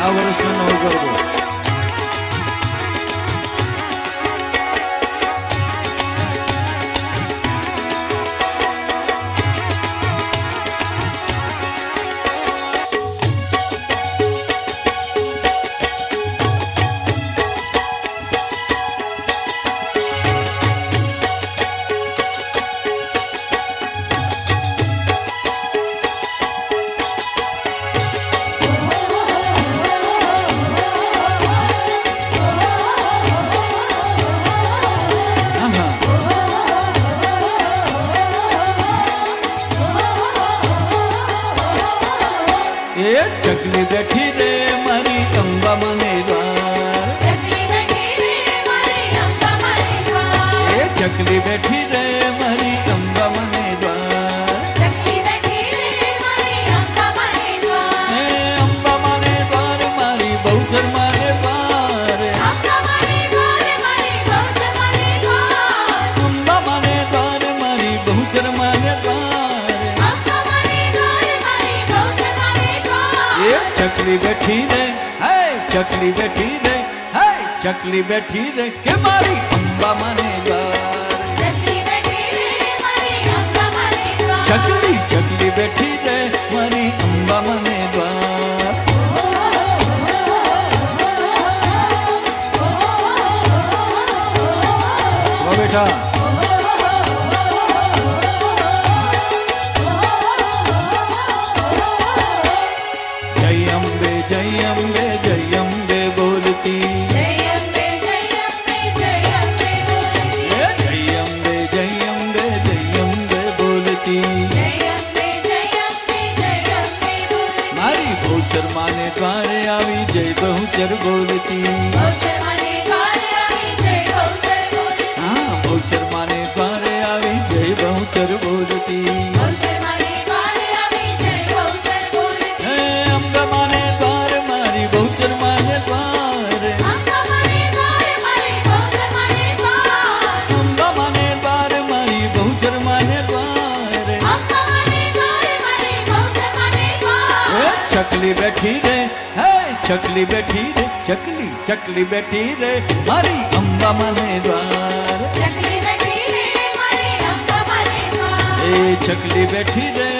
આ વર્ષનો નવો ગરબો. ચકલી બેઠી રે મારી અંબા મને દ્વાર. ચકલી બેઠી રે મારી અંબા મને દ્વાર. એ ચકલી બેઠી રે મારી અંબા મને દ્વાર. ચકલી બેઠી રે મારી અંબા મને દ્વાર. એ અંબા મને દ્વાર મારી બહુચર માને દ્વાર. અંબા મને દ્વાર મારી બહુચર મને દ્વાર. અંબા મને દ્વાર મારી બહુચર માને દ્વાર. અંબા મને દ્વાર મારી બહુચર મને દ્વાર. એ ચકલી બેઠી રે હે ચકલી બેઠી રે હે ચકલી બેઠી રે કે મારી અંબા મને દ્વાર. ચકલી બેઠી રે મારી અંબા મને દ્વાર. ચકલી બેઠી રે મારી અંબા મને દ્વાર. ઓ બેટા જય અંબે જય અંબે જય અંબે બોલતી. જય અંબે જય અંબે જય અંબે બોલતી. જય અંબે જય અંબે જય અંબે બોલતી. જય અંબે જય અંબે જય અંબે બોલતી. મારી બહુચર માને દ્વારે આવી જય બહુચર બોલતી. બહુચર મને દ્વાર આવી જય બહુચર બોલતી. હા બહુચર માને દ્વારે આવી જય બહુચર બોલતી. બહુચર મને દ્વાર આવી જય બહુચર બોલતી. હે અંબા માને દ્વાર મારી બહુચર માને દ્વાર. અંબા મને દ્વાર મારી બહુચર મને દ્વાર. અંબા માને દ્વાર મારી બહુચર માને દ્વાર. અંબા મને દ્વાર મારી બહુચર મને દ્વાર. હે ચકલી બેઠી રે હે ચકલી બેઠી રે ચકલી બેઠી રે મારી અંબા માને દ્વાર. ચકલી બેઠી રે મારી અંબા મને દ્વાર. એ ચકલી બેઠી રે